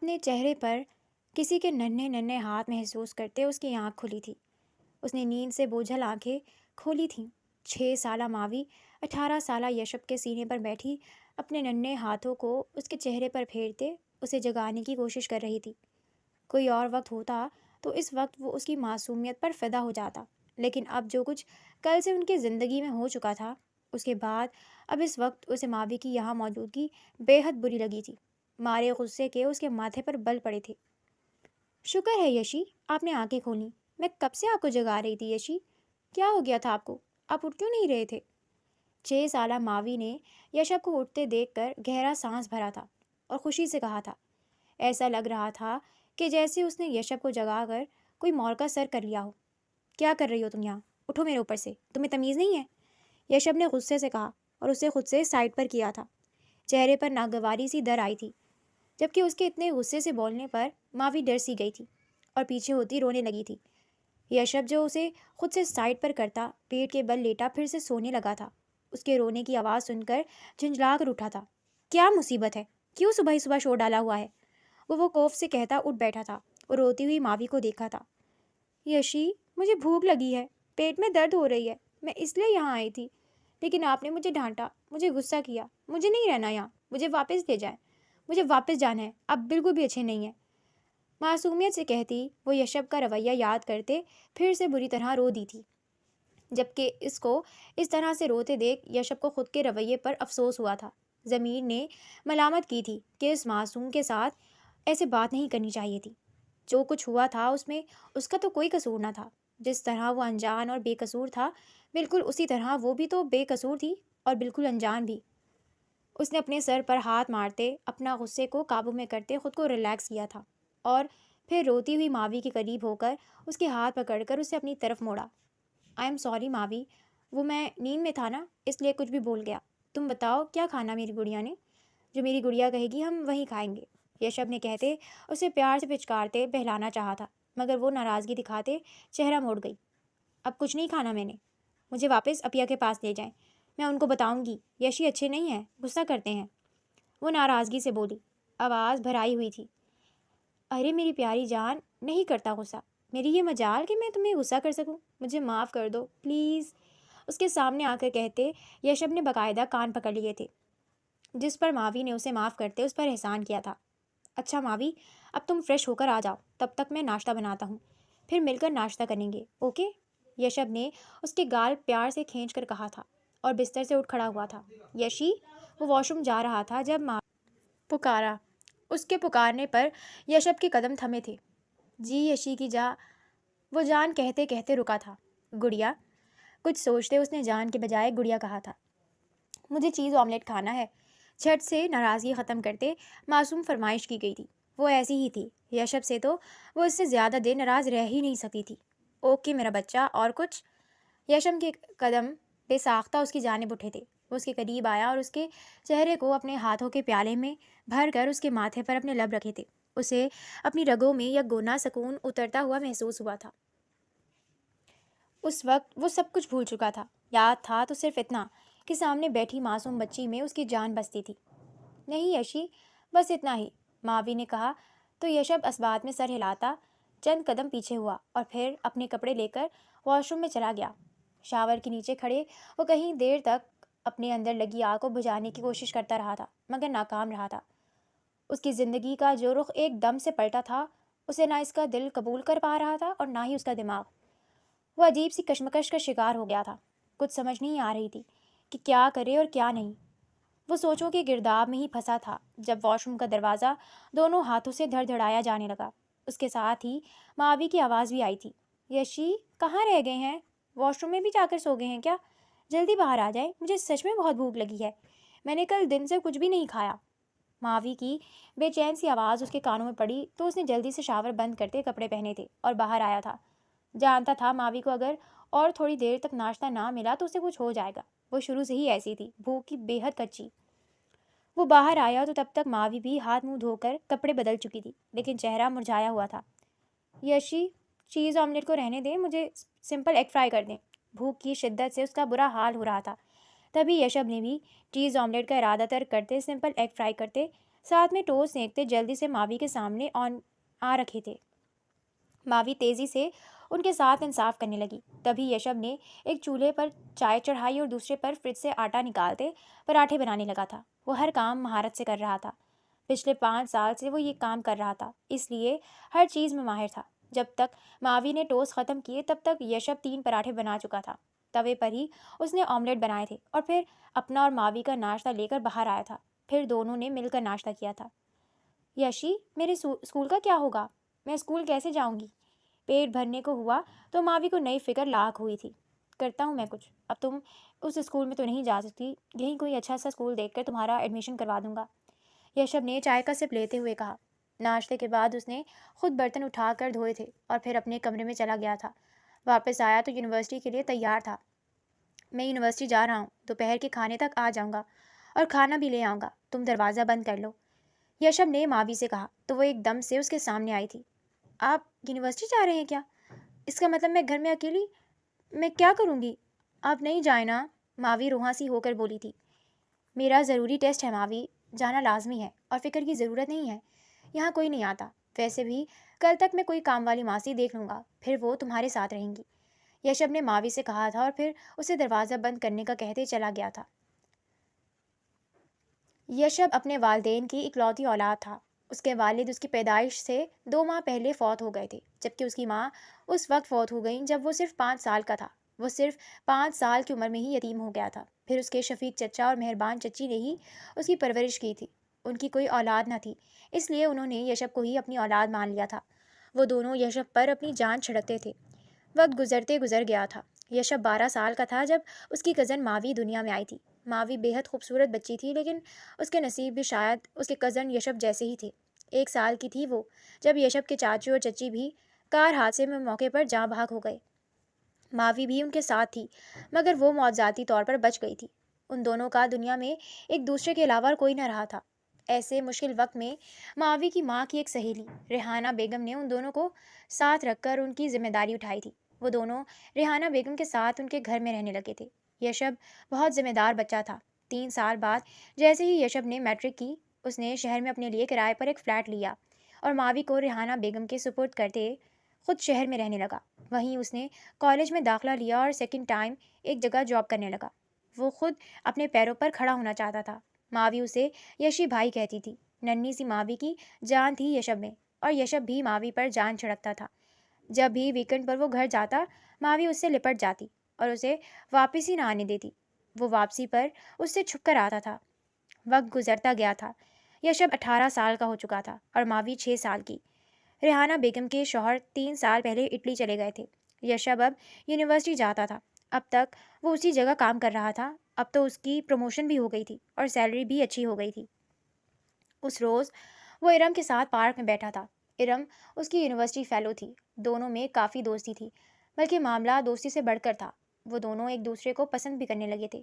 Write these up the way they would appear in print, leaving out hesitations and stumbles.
اپنے چہرے پر کسی کے ننھے ننھے ہاتھ محسوس کرتے اس کی آنکھ کھلی تھی۔ اس نے نیند سے بوجھل آنکھیں کھولی تھیں۔ 6 سالہ ماوی 18 سالہ یشب کے سینے پر بیٹھی اپنے ننھے ہاتھوں کو اس کے چہرے پر پھیرتے اسے جگانے کی کوشش کر رہی تھی۔ کوئی اور وقت ہوتا تو اس وقت وہ اس کی معصومیت پر فدا ہو جاتا، لیکن اب جو کچھ کل سے ان کی زندگی میں ہو چکا تھا، اس کے بعد اب اس وقت اسے ماوی کی یہاں موجودگی بے حد بری لگی تھی۔ مارے غصے کے اس کے ماتھے پر بل پڑے تھے۔ شکر ہے یشی، آپ نے آنکھیں کھولیں۔ میں کب سے آپ کو جگا رہی تھی یشی، کیا ہو گیا تھا آپ کو؟ آپ اٹھ کیوں نہیں رہے تھے؟ 6 سالہ ماوی نے یشب کو اٹھتے دیکھ کر گہرا سانس بھرا تھا اور خوشی سے کہا تھا۔ ایسا لگ رہا تھا کہ جیسے اس نے یشب کو جگا کر کوئی مورکا سر کر لیا ہو۔ کیا کر رہی ہو تم یہاں؟ اٹھو میرے اوپر سے، تمہیں تمیز نہیں ہے؟ یشب نے غصے سے کہا اور اسے خود سے سائڈ پر کیا تھا۔ چہرے پر ناگواری سی در آئی تھی، جبکہ اس کے اتنے غصے سے بولنے پر ماوی ڈر سی گئی تھی اور پیچھے ہوتی رونے لگی تھی۔ یشب جو اسے خود سے سائڈ پر کرتا پیٹ کے بل لیٹا پھر سے سونے لگا تھا۔ اس کے رونے کی آواز سن کر جھنجھلا کر اٹھا تھا۔ کیا مصیبت ہے؟ کیوں صبح ہی صبح شور ڈالا ہوا ہے؟ وہ خوف سے کہتا اٹھ بیٹھا تھا اور روتی ہوئی ماوی کو دیکھا تھا۔ یشی، مجھے بھوک لگی ہے، پیٹ میں درد ہو رہی ہے، میں اس لیے یہاں آئی تھی، لیکن آپ نے مجھے ڈانٹا، مجھے غصہ کیا، مجھے نہیں رہنا یہاں، مجھے واپس لے جائیں، مجھے واپس جانا ہے، آپ بالکل بھی اچھے نہیں ہیں۔ معصومیت سے کہتی وہ یشب کا رویہ یاد کرتے پھر سے بری طرح رو دی تھی، جبکہ اس کو اس طرح سے روتے دیکھ یشب کو خود کے رویے پر افسوس ہوا تھا۔ ضمیر نے ملامت کی تھی کہ اس معصوم کے ساتھ ایسے بات نہیں کرنی چاہیے تھی۔ جو کچھ ہوا تھا اس میں اس کا تو کوئی قصور نہ تھا۔ جس طرح وہ انجان اور بے قصور تھا، بالکل اسی طرح وہ بھی تو بے قصور تھی اور بالکل انجان بھی۔ اس نے اپنے سر پر ہاتھ مارتے اپنا غصے کو قابو میں کرتے خود کو ریلیکس کیا تھا اور پھر روتی ہوئی ماوی کے قریب ہو کر اس کے ہاتھ پکڑ کر اسے اپنی طرف موڑا۔ آئی ایم سوری ماوی، وہ میں نیند میں تھا نا، اس لیے کچھ بھی بول گیا۔ تم بتاؤ کیا کھانا میری گڑیا نے؟ جو میری گڑیا کہے گی ہم وہیں کھائیں گے، یشب نے کہتے اسے پیار سے پچکارتے بہلانا چاہا تھا، مگر وہ ناراضگی دکھاتے چہرہ موڑ گئی۔ اب کچھ نہیں کھانا میں نے، مجھے واپس اپیا کے پاس لے جائیں، میں ان کو بتاؤں گی یشی اچھے نہیں ہیں، غصہ کرتے ہیں، وہ ناراضگی سے بولی، آواز بھرائی ہوئی تھی۔ ارے میری پیاری جان، نہیں کرتا غصہ، میری یہ مجال کہ میں تمہیں غصہ کر سکوں، مجھے معاف کر دو پلیز، اس کے سامنے آ کر کہتے یشب نے باقاعدہ کان پکڑ لیے تھے، جس پر ماوی نے اسے معاف کرتے اس پر احسان کیا تھا۔ اچھا ماوی، اب تم فریش ہو کر آ جاؤ، تب تک میں ناشتہ بناتا ہوں، پھر مل کر ناشتہ کریں گے، اوکے؟ یشب نے اس کے گال پیار سے کھینچ کر کہا تھا اور بستر سے اٹھ کھڑا ہوا تھا۔ یشی، وہ واش روم جا رہا تھا جب ماں پکارا۔ اس کے پکارنے پر یشب کے قدم تھمے تھے۔ جی یشی کی جا، وہ جان کہتے کہتے رکا تھا۔ گڑیا، کچھ سوچتے اس نے جان کے بجائے گڑیا کہا تھا۔ مجھے چیز آملیٹ کھانا ہے، جھٹ سے ناراضگی ختم کرتے معصوم فرمائش کی گئی تھی۔ وہ ایسی ہی تھی، یشب سے تو وہ اس سے زیادہ دیر ناراض رہ ہی نہیں سکتی تھی۔ اوکے میرا بچہ، اور کچھ؟ یشب کے قدم بے ساختہ اس کی جانب اٹھے تھے۔ وہ اس کے قریب آیا اور اس کے چہرے کو اپنے ہاتھوں کے پیالے میں بھر کر اس کے ماتھے پر اپنے لب رکھے تھے۔ اسے اپنی رگوں میں یک گونا سکون اترتا ہوا محسوس ہوا تھا۔ اس وقت وہ سب کچھ بھول چکا تھا، یاد تھا تو صرف اتنا کہ سامنے بیٹھی معصوم بچی میں اس کی جان بستی تھی۔ نہیں یشی، بس اتنا ہی، ماوی نے کہا تو یشب اسبات میں سر ہلاتا چند قدم پیچھے ہوا اور پھر اپنے کپڑے لے کر واش روم میں چلا گیا۔ شاور کے نیچے کھڑے وہ کہیں دیر تک اپنے اندر لگی آگ کو بجھانے کی کوشش کرتا رہا تھا، مگر ناکام رہا تھا۔ اس کی زندگی کا جو رخ ایک دم سے پلٹا تھا، اسے نہ اس کا دل قبول کر پا رہا تھا اور نہ ہی اس کا دماغ۔ وہ عجیب سی کشمکش کا شکار ہو گیا تھا، کچھ سمجھ نہیں آ رہی تھی کہ کیا کرے اور کیا نہیں۔ وہ سوچوں کے گرداب میں ہی پھنسا تھا جب واش روم کا دروازہ دونوں ہاتھوں سے دھڑ دھڑایا جانے لگا۔ اس کے ساتھ ہی ماوی کی آواز بھی آئی تھی۔ یشی، کہاں رہ گئے ہیں؟ واش روم میں بھی جا کر سو گئے ہیں کیا؟ جلدی باہر آ جائیں، مجھے سچ میں بہت بھوک لگی ہے، میں نے کل دن سے کچھ بھی نہیں کھایا۔ ماوی کی بے چین سی آواز اس کے کانوں میں پڑی تو اس نے جلدی سے شاور بند کرتے کپڑے پہنے تھے اور باہر آیا تھا۔ جانتا تھا ماوی کو اگر اور تھوڑی دیر تک ناشتہ نہ ملا تو اسے کچھ ہو جائے گا، وہ شروع سے ہی ایسی تھی، بھوک کی بے حد کچی۔ وہ باہر آیا تو تب تک ماوی بھی ہاتھ منہ دھو کر کپڑے بدل چکی تھی، لیکن چہرہ مرجھایا ہوا تھا۔ یشی، چیز آملیٹ کو رہنے دیں، مجھے سمپل ایگ فرائی کر دیں۔ بھوک کی شدت سے اس کا برا حال ہو رہا تھا۔ تبھی یشب نے بھی چیز آملیٹ کا ارادہ ترک کرتے سمپل ایگ فرائی کرتے ساتھ میں ٹوسٹ سینکتے جلدی سے ماوی کے سامنے آ رکھے تھے۔ ماوی تیزی سے ان کے ساتھ انصاف کرنے لگی۔ تبھی یشب نے ایک چولہے پر چائے چڑھائی اور دوسرے پر فریج سے آٹا نکالتے پراٹھے بنانے لگا تھا۔ وہ ہر کام مہارت سے کر رہا تھا۔ پچھلے 5 سال سے وہ یہ کام کر رہا تھا، اس لیے ہر چیز میں ماہر تھا۔ جب تک ماوی نے ٹوسٹ ختم کیے تب تک یشب 3 پراٹھے بنا چکا تھا۔ توے پر ہی اس نے آملیٹ بنائے تھے اور پھر اپنا اور ماوی کا ناشتہ لے کر باہر آیا تھا۔ پھر دونوں نے مل کر ناشتہ کیا تھا۔ یشی، میرے اسکول کا کیا ہوگا؟ میں اسکول کیسے جاؤں گی؟ پیٹ بھرنے کو ہوا تو ماوی کو نئی فکر لاحق ہوئی تھی۔ کرتا ہوں میں کچھ، اب تم اس اسکول میں تو نہیں جا سکتی، یہیں کوئی اچھا سا اسکول دیکھ کر تمہارا ایڈمیشن کروا دوں گا، یشب نے چائے کا سپ لیتے ہوئے کہا۔ ناشتے کے بعد اس نے خود برتن اٹھا کر دھوئے تھے اور پھر اپنے کمرے میں چلا گیا تھا۔ واپس آیا تو یونیورسٹی کے لیے تیار تھا۔ میں یونیورسٹی جا رہا ہوں، دوپہر کے کھانے تک آ جاؤں گا اور کھانا بھی لے آؤں گا، تم دروازہ بند کر لو، یشب نے ماوی سے کہا تو وہ ایک دم سے اس کے سامنے آئی تھی۔ آپ یونیورسٹی جا رہے ہیں کیا؟ اس کا مطلب میں گھر میں اکیلی، میں کیا کروں گی؟ آپ نہیں جائیں نا، ماوی روحاں سی ہو کر بولی تھی۔ میرا ضروری ٹیسٹ ہے ماوی، جانا لازمی ہے اور فکر کی ضرورت نہیں ہے، یہاں کوئی نہیں آتا، ویسے بھی کل تک میں کوئی کام والی ماسی دیکھ لوں گا، پھر وہ تمہارے ساتھ رہیں گی، یشب نے ماوی سے کہا تھا اور پھر اسے دروازہ بند کرنے کا کہتے چلا گیا تھا۔ یشب اپنے والدین کی اکلوتی اولاد تھا۔ اس کے والد اس کی پیدائش سے 2 ماہ پہلے فوت ہو گئے تھے، جبکہ اس کی ماں اس وقت فوت ہو گئیں جب وہ صرف 5 سال کا تھا۔ وہ صرف 5 سال کی عمر میں ہی یتیم ہو گیا تھا۔ پھر اس کے شفیق چچا اور مہربان چچی نے ہی اس کی پرورش کی تھی۔ ان کی کوئی اولاد نہ تھی، اس لیے انہوں نے یشب کو ہی اپنی اولاد مان لیا تھا۔ وہ دونوں یشب پر اپنی جان چھڑکتے تھے۔ وقت گزرتے گزر گیا تھا۔ یشب 12 سال کا تھا جب اس کی کزن ماوی دنیا میں آئی تھی۔ ماوی بے حد خوبصورت بچی تھی، لیکن اس کے نصیب بھی شاید اس کے کزن یشب جیسے ہی تھے۔ 1 سال کی تھی وہ جب یشب کے چاچو اور چچی بھی کار حادثے میں موقع پر جاں بحق ہو گئے۔ ماوی بھی ان کے ساتھ تھی، مگر وہ معجزاتی طور پر بچ گئی تھی۔ ان دونوں کا دنیا میں ایک دوسرے کے علاوہ کوئی نہ رہا تھا۔ ایسے مشکل وقت میں ماوی کی ماں کی ایک سہیلی ریحانہ بیگم نے ان دونوں کو ساتھ رکھ کر ان کی ذمہ داری اٹھائی تھی۔ وہ دونوں ریحانہ بیگم کے ساتھ ان کے گھر میں رہنے لگے تھے۔ یشب بہت ذمہ دار بچہ تھا۔ 3 سال بعد جیسے ہی یشب نے میٹرک کی، اس نے شہر میں اپنے لیے کرائے پر ایک فلیٹ لیا اور ماوی کو ریحانہ بیگم کے سپرد کرتے خود شہر میں رہنے لگا۔ وہیں اس نے کالج میں داخلہ لیا اور سیکنڈ ٹائم ایک جگہ جاب کرنے لگا۔ وہ خود اپنے پیروں پر کھڑا ہونا چاہتا تھا۔ ماوی اسے یشی بھائی کہتی تھی۔ ننھی سی ماوی کی جان تھی یشب میں، اور یشب بھی ماوی پر جان چھڑکتا تھا۔ جب بھی ویکنڈ پر وہ گھر جاتا، ماوی اس سے لپٹ جاتی اور اسے واپس ہی نہ آنے دیتی۔ وہ واپسی پر اس سے چھپ کر آتا تھا۔ وقت گزرتا گیا تھا۔ یشب 18 سال کا ہو چکا تھا اور ماوی 6 سال کی۔ ریحانہ بیگم کے شوہر 3 سال پہلے اٹلی چلے گئے تھے۔ یشب اب یونیورسٹی جاتا تھا۔ اب تک وہ اسی جگہ کام کر رہا تھا۔ اب تو اس کی پروموشن بھی ہو گئی تھی اور سیلری بھی اچھی ہو گئی تھی۔ اس روز وہ ارم کے ساتھ پارک میں بیٹھا تھا۔ ارم اس کی یونیورسٹی فیلو تھی۔ دونوں میں کافی دوستی تھی، بلکہ معاملہ دوستی سے بڑھ کر تھا۔ وہ دونوں ایک دوسرے کو پسند بھی کرنے لگے تھے۔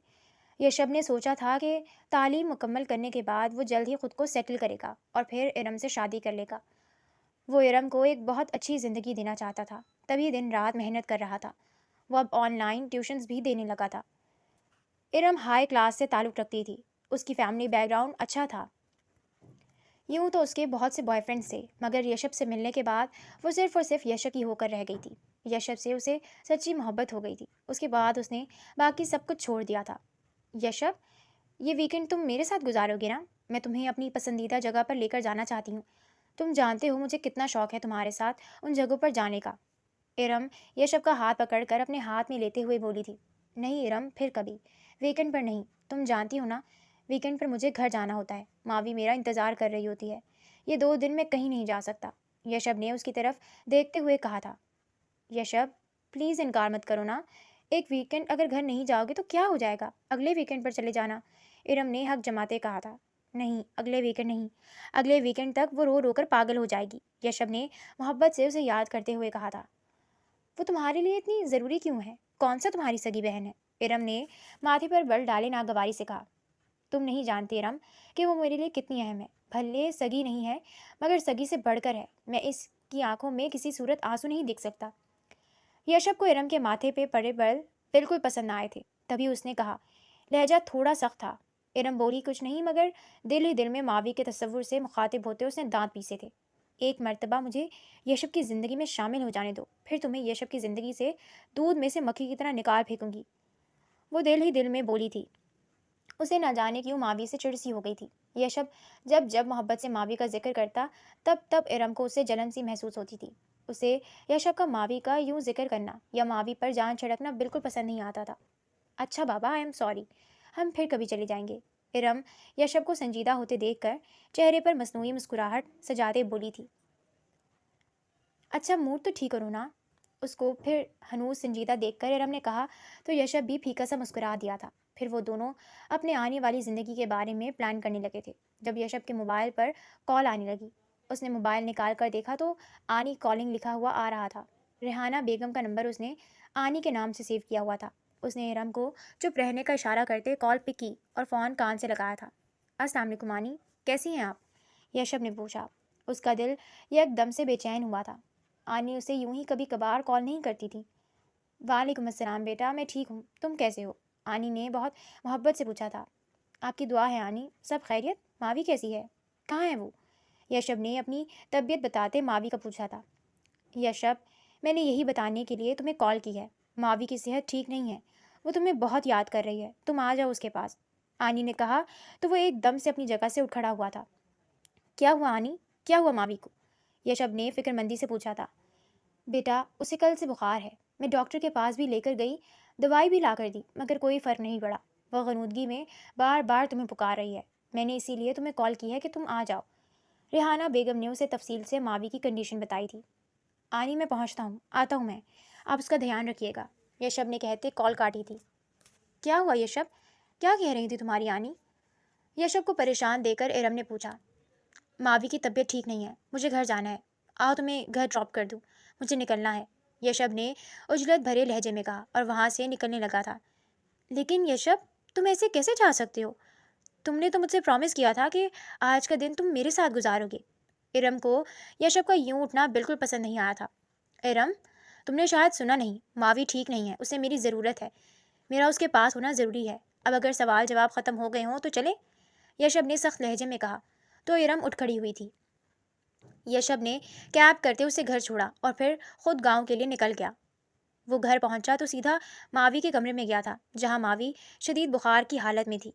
یشب نے سوچا تھا کہ تعلیم مکمل کرنے کے بعد وہ جلد ہی خود کو سیٹل کرے گا اور پھر ارم سے شادی کر لے گا۔ وہ ارم کو ایک بہت اچھی زندگی دینا چاہتا تھا، تبھی دن رات محنت کر رہا تھا۔ وہ اب آن لائن ٹیوشنز بھی دینے لگا تھا۔ ارم ہائی کلاس سے تعلق رکھتی تھی۔ اس کی فیملی بیک گراؤنڈ اچھا تھا۔ یوں تو اس کے بہت سے بوائے فرینڈس تھے، مگر یشب سے ملنے کے بعد وہ صرف اور صرف یشب کی ہو کر رہ گئی تھی۔ یشب سے اسے سچی محبت ہو گئی تھی۔ اس کے بعد اس نے باقی سب کچھ چھوڑ دیا تھا۔ یشب، یہ ویکنڈ تم میرے ساتھ گزارو گے نا؟ میں تمہیں اپنی پسندیدہ جگہ پر لے کر جانا چاہتی ہوں۔ تم جانتے ہو مجھے کتنا شوق ہے تمہارے ساتھ ان جگہوں پر جانے کا۔ ارم یشب کا ہاتھ پکڑ کر اپنے ہاتھ میں لیتے ہوئے بولی تھی۔ نہیں ارم، پھر کبھی، ویکنڈ پر نہیں۔ تم جانتی ہو نا، ویکنڈ پر مجھے گھر جانا ہوتا ہے، ماوی میرا انتظار کر رہی ہوتی ہے۔ یہ 2 دن میں کہیں نہیں جا سکتا، یشب نے اس کی طرف دیکھتے ہوئے کہا تھا۔ یشب، پلیز انکار مت کرو نا، ایک ویکنڈ اگر گھر نہیں جاؤ گے تو کیا ہو جائے گا، اگلے ویکنڈ پر چلے جانا، ارم نے حق جماتے کہا تھا۔ نہیں، اگلے ویکنڈ نہیں، اگلے ویکنڈ تک وہ رو رو کر پاگل ہو جائے گی، یشب نے محبت سے اسے یاد کرتے ہوئے کہا تھا۔ وہ تمہارے لیے اتنی ضروری کیوں ہے؟ کون سا تمہاری سگی بہن ہے؟ ارم نے ماتھے پر بل ڈالے ناگواری سے کہا۔ تم نہیں جانتے ارم کہ وہ میرے لیے کتنی اہم ہے۔ بھلے سگی نہیں ہے، مگر سگی سے بڑھ کر ہے۔ میں اس کی آنکھوں میں کسی صورت آنسو نہیں دیکھ سکتا۔ یشب کو ارم کے ماتھے پہ پڑے بل بالکل پسند نہ آئے تھے۔ تبھی اس نے کہا، لہجہ تھوڑا سخت تھا، ارم بولی کچھ نہیں، مگر دل ہی دل میں ماوی کے تصور سے مخاطب ہوتے اس نے دانت پیسے تھے۔ ایک مرتبہ مجھے یشب کی زندگی میں شامل ہو جانے دو، پھر تمہیں یشب کی زندگی سے دودھ میں سے مکھی کی طرح نکال پھینکوں گی، وہ دل ہی دل میں بولی تھی۔ اسے نہ جانے کیوں ماوی سے چڑ سی ہو گئی تھی۔ یشب جب جب محبت سے ماوی کا ذکر کرتا، تب تب ارم کو اسے جلن سی محسوس ہوتی تھی۔ اسے یشب کا ماوی کا یوں ذکر کرنا یا ماوی پر جان چھڑکنا بالکل پسند نہیں آتا تھا۔ اچھا بابا، آئی ایم سوری، ہم پھر کبھی چلے جائیں گے۔ ارم یشب کو سنجیدہ ہوتے دیکھ کر چہرے پر مصنوعی مسکراہٹ سجاتے بولی تھی۔ اچھا موڈ تو ٹھیک کرو نا۔ اس کو پھر ہنوز سنجیدہ دیکھ کر ارم نے کہا تو یشب بھی پھیکا سا مسکرا دیا تھا۔ پھر وہ دونوں اپنے آنے والی زندگی کے بارے میں پلان کرنے لگے تھے جب یشب کے موبائل پر کال آنے لگی۔ اس نے موبائل نکال کر دیکھا تو آنی کالنگ لکھا ہوا آ رہا تھا۔ ریحانہ بیگم کا نمبر اس نے آنی کے نام سے سیو کیا ہوا تھا۔ اس نے ارم کو چپ رہنے کا اشارہ کرتے کال پک کی اور فون کان سے لگایا تھا۔ السلام علیکم آنی، کیسی ہیں آپ؟ یشب نے پوچھا۔ اس کا دل یک دم سے بے چین ہوا تھا۔ آنی اسے یوں ہی کبھی کبھار کال نہیں کرتی تھی۔ وعلیکم السلام بیٹا، میں ٹھیک ہوں، تم کیسے ہو؟ آنی نے بہت محبت سے پوچھا تھا۔ آپ کی دعا ہے آنی، سب خیریت؟ ماوی کیسی ہے؟ کہاں ہے وہ؟ یشب نے اپنی طبیعت بتاتے ماوی کا پوچھا تھا۔ یشب، میں نے یہی بتانے کے لیے تمہیں کال کی ہے۔ ماوی کی صحت ٹھیک نہیں ہے، وہ تمہیں بہت یاد کر رہی ہے، تم آ جاؤ اس کے پاس، آنی نے کہا تو وہ ایک دم سے اپنی جگہ سے اٹھ کھڑا ہوا تھا۔ کیا ہوا آنی، کیا ہوا ماوی کو؟ یشب نے فکر مندی سے پوچھا تھا۔ بیٹا اسے کل سے بخار ہے، میں ڈاکٹر کے پاس بھی لے کر گئی، دوائی بھی لا کر دی، مگر کوئی فرق نہیں پڑا۔ وہ غنودگی میں بار بار تمہیں پکار رہی ہے، میں نے اسی لیے تمہیں کال کی ہے کہ تم آ جاؤ۔ ریحانہ بیگم نے اسے تفصیل سے ماوی کی کنڈیشن بتائی تھی۔ آنی میں پہنچتا ہوں، آتا ہوں میں، آپ اس کا دھیان رکھیے گا، یشب نے کہتے کال کاٹی تھی۔ کیا ہوا یشب، کیا کہہ رہی تھی تمہاری آنی؟ یشب کو پریشان دے کر ارم نے پوچھا۔ ماوی کی طبیعت ٹھیک نہیں ہے، مجھے گھر جانا ہے، آؤ تمہیں گھر ڈراپ کر دوں، مجھے نکلنا ہے، یشب نے عجلت بھرے لہجے میں کہا اور وہاں سے نکلنے لگا تھا۔ لیکن یشب، تم ایسے کیسے جا سکتے ہو؟ تم نے تو مجھ سے پرومس کیا تھا کہ آج کا دن تم میرے ساتھ گزارو گے۔ ارم کو یشب کا یوں اٹھنا بالکل پسند نہیں آیا تھا۔ ارم، تم نے شاید سنا نہیں، ماوی ٹھیک نہیں ہے، اسے میری ضرورت ہے، میرا اس کے پاس ہونا ضروری ہے، اب اگر سوال جواب ختم ہو گئے ہوں تو چلے، یشب نے سخت لہجے میں کہا تو ارم اٹھ کھڑی ہوئی تھی۔ یشب نے کیب کرتے اسے گھر چھوڑا اور پھر خود گاؤں کے لیے نکل گیا۔ وہ گھر پہنچا تو سیدھا ماوی کے کمرے میں گیا تھا جہاں ماوی شدید بخار کی حالت میں تھی۔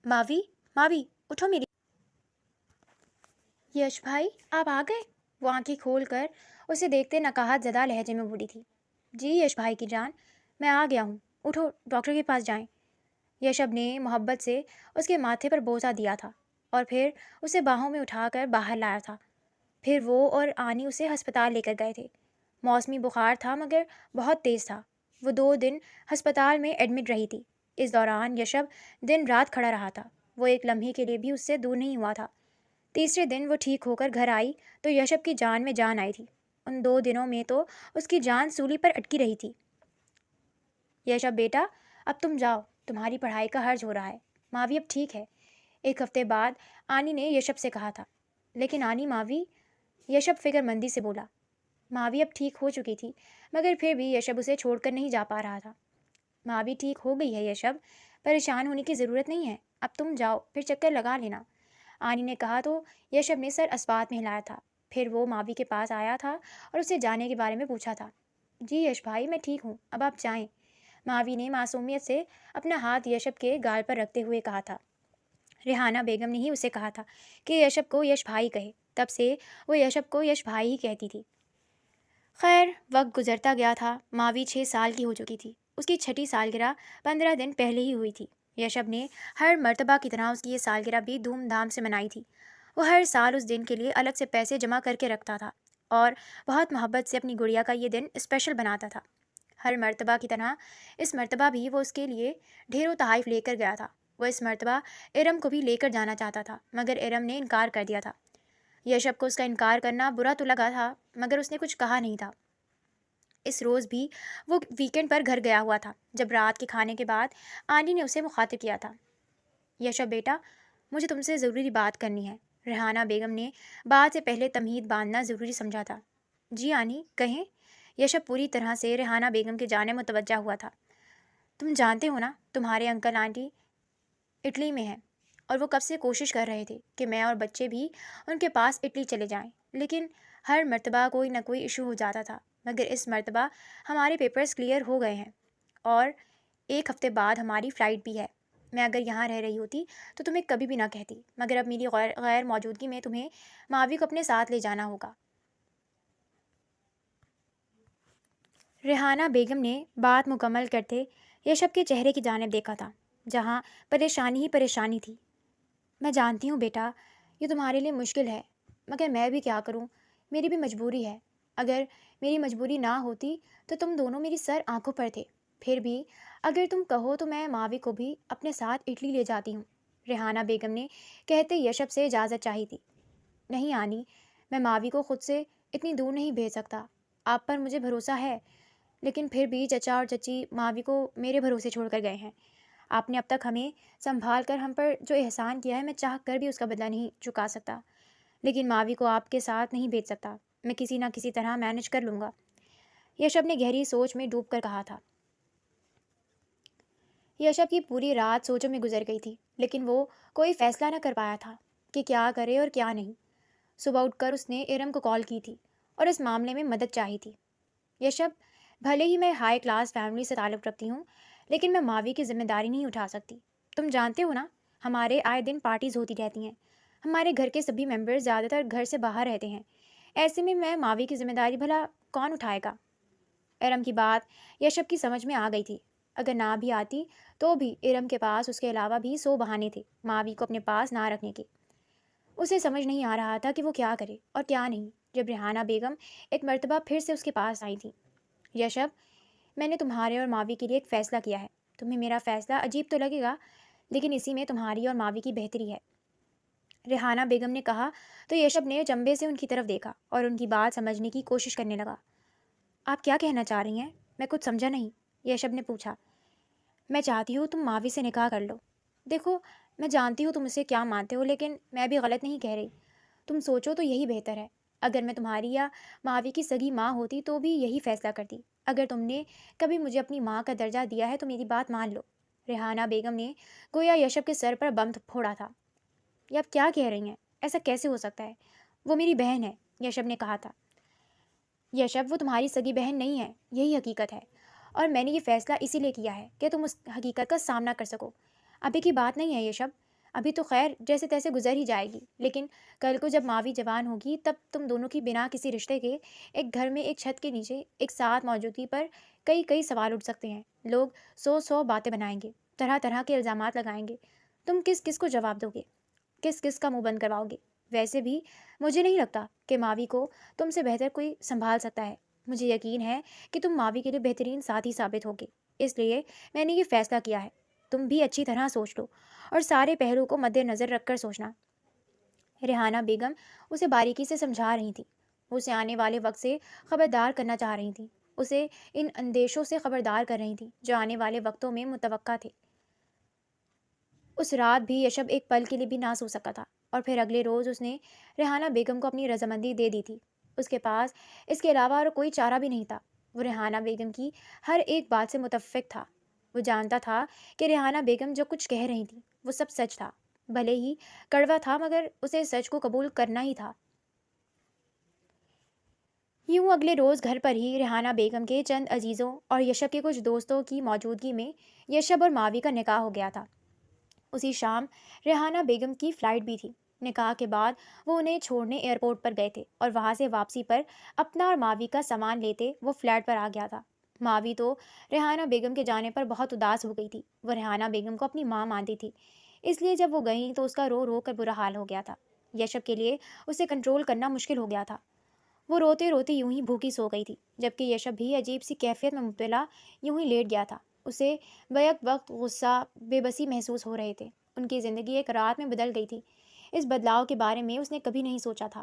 ماوی، ماوی اٹھو میری۔ یش بھائی آپ آ گئے؟ وہ آنکھیں کھول کر اسے دیکھتے نقاہت زدہ لہجے میں بولی تھی۔ جی یش بھائی کی جان، میں آ گیا ہوں، اٹھو ڈاکٹر کے پاس جائیں۔ یشب نے محبت سے اس کے ماتھے پر بوسہ دیا تھا اور پھر اسے باہوں میں اٹھا کر باہر لایا تھا۔ پھر وہ اور آنی اسے ہسپتال لے کر گئے تھے۔ موسمی بخار تھا مگر بہت تیز تھا۔ وہ 2 دن ہسپتال میں ایڈمٹ رہی تھی۔ اس دوران یشب دن رات کھڑا رہا تھا، وہ ایک لمحے کے لیے بھی اس سے دور نہیں ہوا تھا۔ تیسرے دن وہ ٹھیک ہو کر گھر آئی تو یشب کی جان میں جان آئی تھی۔ ان 2 دنوں میں تو اس کی جان سولی پر اٹکی رہی تھی۔ یشب بیٹا، اب تم جاؤ، تمہاری پڑھائی کا حرج ہو رہا ہے، ماوی اب ٹھیک ہے۔ 1 ہفتے بعد آنی نے یشب سے کہا تھا۔ لیکن آنی ماوی، یشب فکر مندی سے بولا۔ ماوی اب ٹھیک ہو چکی تھی مگر پھر بھی یشب اسے چھوڑ کر نہیں جا پا رہا تھا۔ ماوی ٹھیک ہو گئی ہے یشب، پریشان ہونے کی ضرورت نہیں ہے، اب تم جاؤ پھر چکر لگا لینا، آنی نے کہا تو یشب نے سر اسبات میں ہلایا تھا۔ پھر وہ ماوی کے پاس آیا تھا اور اسے جانے کے بارے میں پوچھا تھا۔ جی یش بھائی میں ٹھیک ہوں، اب آپ جائیں، ماوی نے معصومیت سے اپنا ہاتھ یشب کے گال پر رکھتے ہوئے کہا تھا۔ ریحانہ بیگم نے ہی اسے کہا تھا کہ یشب کو یش بھائی کہے، تب سے وہ یشب کو یش بھائی ہی کہتی تھی۔ خیر وقت گزرتا گیا تھا، ماوی 6 سال کی ہو چکی تھی۔ اس کی چھٹی سالگرہ 15 دن پہلے ہی ہوئی تھی۔ یشب نے ہر مرتبہ کی طرح اس کی یہ سالگرہ بھی دھوم دھام سے منائی تھی۔ وہ ہر سال اس دن کے لیے الگ سے پیسے جمع کر کے رکھتا تھا اور بہت محبت سے اپنی گڑیا کا یہ دن اسپیشل بناتا تھا۔ ہر مرتبہ کی طرح اس مرتبہ بھی وہ اس کے لیے ڈھیروں تحائف لے کر گیا تھا۔ وہ اس مرتبہ ارم کو بھی لے کر جانا چاہتا تھا مگر ارم نے انکار کر دیا تھا۔ یشب کو اس کا انکار کرنا برا تو لگا تھا مگر اس نے کچھ کہا نہیں تھا۔ اس روز بھی وہ ویکینڈ پر گھر گیا ہوا تھا جب رات کے کھانے کے بعد آنی نے اسے مخاطب کیا تھا۔ یشب بیٹا، مجھے تم سے ضروری بات کرنی ہے، ریحانہ بیگم نے بات سے پہلے تمہید باندھنا ضروری سمجھا تھا۔ جی آنی کہیں، یشب پوری طرح سے ریحانہ بیگم کی جانب متوجہ ہوا تھا۔ تم جانتے ہو نا تمہارے انکل آنٹی اٹلی میں ہیں، اور وہ کب سے کوشش کر رہے تھے کہ میں اور بچے بھی ان کے پاس اٹلی چلے جائیں، لیکن ہر مرتبہ کوئی نہ کوئی ایشو ہو جاتا تھا۔ مگر اس مرتبہ ہمارے پیپرز کلیئر ہو گئے ہیں اور 1 ہفتے بعد ہماری فلائٹ بھی ہے۔ میں اگر یہاں رہ رہی ہوتی تو تمہیں کبھی بھی نہ کہتی، مگر اب میری غیر موجودگی میں تمہیں ماوی کو اپنے ساتھ لے جانا ہوگا۔ ریحانہ بیگم نے بات مکمل کرتے یشب کے چہرے کی جانب دیکھا تھا، جہاں پریشانی ہی پریشانی تھی۔ میں جانتی ہوں بیٹا، یہ تمہارے لیے مشکل ہے، مگر میں بھی کیا کروں، میری بھی مجبوری ہے۔ اگر میری مجبوری نہ ہوتی تو تم دونوں میری سر آنکھوں پر تھے۔ پھر بھی اگر تم کہو تو میں ماوی کو بھی اپنے ساتھ اٹلی لے جاتی ہوں، ریحانہ بیگم نے کہتے یشب سے اجازت چاہی تھی۔ نہیں آنی، میں ماوی کو خود سے اتنی دور نہیں بھیج سکتا۔ آپ پر مجھے بھروسہ ہے، لیکن پھر بھی چچا اور چچی ماوی کو میرے بھروسے چھوڑ کر گئے ہیں۔ آپ نے اب تک ہمیں سنبھال کر ہم پر جو احسان کیا ہے، میں چاہ کر بھی اس کا بدلہ نہیں چکا سکتا، لیکن ماوی کو آپ کے ساتھ نہیں بھیج سکتا۔ میں کسی نہ کسی طرح مینج کر لوں گا، یشب نے گہری سوچ میں ڈوب کر کہا تھا۔ یشب کی پوری رات سوچوں میں گزر گئی تھی، لیکن وہ کوئی فیصلہ نہ کر پایا تھا کہ کیا کرے اور کیا نہیں۔ صبح اٹھ کر اس نے ارم کو کال کی تھی اور اس معاملے میں مدد چاہی تھی۔ یشب، بھلے ہی میں ہائی کلاس فیملی سے تعلق رکھتی ہوں، لیکن میں ماوی کی ذمہ داری نہیں اٹھا سکتی۔ تم جانتے ہو نا، ہمارے آئے دن پارٹیز ہوتی رہتی ہیں، ہمارے گھر کے سبھی ممبر زیادہ تر گھر سے باہر رہتے ہیں، ایسے میں ماوی کی ذمہ داری بھلا کون اٹھائے گا؟ ارم کی بات یشب کی سمجھ میں آ گئی تھی۔ اگر نہ بھی آتی تو بھی ارم کے پاس اس کے علاوہ بھی 100 بہانے تھے ماوی کو اپنے پاس نہ رکھنے کے۔ اسے سمجھ نہیں آ رہا تھا کہ وہ کیا کرے اور کیا نہیں، جب ریحانہ بیگم ایک مرتبہ پھر سے اس کے پاس آئی تھی۔ یشب، میں نے تمہارے اور ماوی کے لیے ایک فیصلہ کیا ہے۔ تمہیں میرا فیصلہ عجیب تو لگے گا، لیکن اسی میں تمہاری اور ماوی کی بہتری ہے، ریحانہ بیگم نے کہا تو یشب نے چمبے سے ان کی طرف دیکھا اور ان کی بات سمجھنے کی کوشش کرنے لگا۔ آپ کیا کہنا چاہ رہی ہیں؟ میں کچھ سمجھا نہیں، یشب نے پوچھا۔ میں چاہتی ہوں تم ماوی سے نکاح کر لو۔ دیکھو، میں جانتی ہوں تم اسے کیا مانتے ہو، لیکن میں بھی غلط نہیں کہہ رہی۔ تم سوچو تو یہی بہتر ہے۔ اگر میں تمہاری یا ماوی کی سگی ماں ہوتی تو بھی یہی فیصلہ کرتی۔ اگر تم نے کبھی مجھے اپنی ماں کا درجہ دیا ہے تو میری بات مان لو۔ ریحانہ بیگم نے گویا یشب کے سر پر بم پھوڑا تھا۔ یہ آپ کیا کہہ رہی ہیں؟ ایسا کیسے ہو سکتا ہے؟ وہ میری بہن ہے، یشب نے کہا تھا۔ یشب، وہ تمہاری سگی بہن نہیں ہے، یہی حقیقت ہے، اور میں نے یہ فیصلہ اسی لیے کیا ہے کہ تم اس حقیقت کا سامنا کر سکو۔ ابھی کی بات نہیں ہے یشب، ابھی تو خیر جیسے تیسے گزر ہی جائے گی، لیکن کل کو جب ماوی جوان ہوگی تب تم دونوں کی بنا کسی رشتے کے ایک گھر میں ایک چھت کے نیچے ایک ساتھ موجودگی پر کئی سوال اٹھ سکتے ہیں۔ لوگ 100 باتیں بنائیں گے، طرح طرح کے الزامات لگائیں گے۔ تم کس کس کو جواب دو گے؟ کس کس کا منہ بند کرواؤ گے؟ ویسے بھی مجھے نہیں لگتا کہ ماوی کو تم سے بہتر کوئی سنبھال سکتا ہے۔ مجھے یقین ہے کہ تم ماوی کے لیے بہترین ساتھی ثابت ہوگے، اس لیے میں نے یہ فیصلہ کیا ہے۔ تم بھی اچھی طرح سوچ لو اور سارے پہلو کو مد نظر رکھ کر سوچنا۔ ریحانہ بیگم اسے باریکی سے سمجھا رہی تھی، اسے آنے والے وقت سے خبردار کرنا چاہ رہی تھیں، اسے ان اندیشوں سے خبردار کر رہی تھیں جو آنے والے وقتوں میں متوقع تھے۔ اس رات بھی یشب ایک پل کے لیے بھی نہ سو سکا تھا، اور پھر اگلے روز اس نے ریحانہ بیگم کو اپنی رضامندی دے دی تھی۔ اس کے پاس اس کے علاوہ اور کوئی چارہ بھی نہیں تھا۔ وہ ریحانہ بیگم کی ہر ایک بات سے متفق تھا۔ وہ جانتا تھا کہ ریحانہ بیگم جو کچھ کہہ رہی تھیں وہ سب سچ تھا، بھلے ہی کڑوا تھا، مگر اسے سچ کو قبول کرنا ہی تھا۔ یوں اگلے روز گھر پر ہی ریحانہ بیگم کے چند عزیزوں اور یشب کے کچھ دوستوں کی موجودگی میں یشب اور ماوی کا نکاح ہو گیا تھا۔ اسی شام ریحانہ بیگم کی فلائٹ بھی تھی۔ نکاح کے بعد وہ انہیں چھوڑنے ایئرپورٹ پر گئے تھے اور وہاں سے واپسی پر اپنا اور ماوی کا سامان لیتے وہ فلیٹ پر آ گیا تھا۔ ماوی تو ریحانہ بیگم کے جانے پر بہت اداس ہو گئی تھی۔ وہ ریحانہ بیگم کو اپنی ماں مانتی تھی، اس لیے جب وہ گئیں تو اس کا رو رو کر برا حال ہو گیا تھا۔ یشب کے لیے اسے کنٹرول کرنا مشکل ہو گیا تھا۔ وہ روتے روتے یوں ہی بھوکی سو گئی تھی، جبکہ یشب بھی عجیب سی کیفیت میں مبتلا یوں ہی لیٹ گیا تھا۔ اسے بیک وقت غصہ، بے بسی محسوس ہو رہے تھے۔ ان کی زندگی ایک رات میں بدل گئی تھی۔ اس بدلاؤ کے بارے میں اس نے کبھی نہیں سوچا تھا۔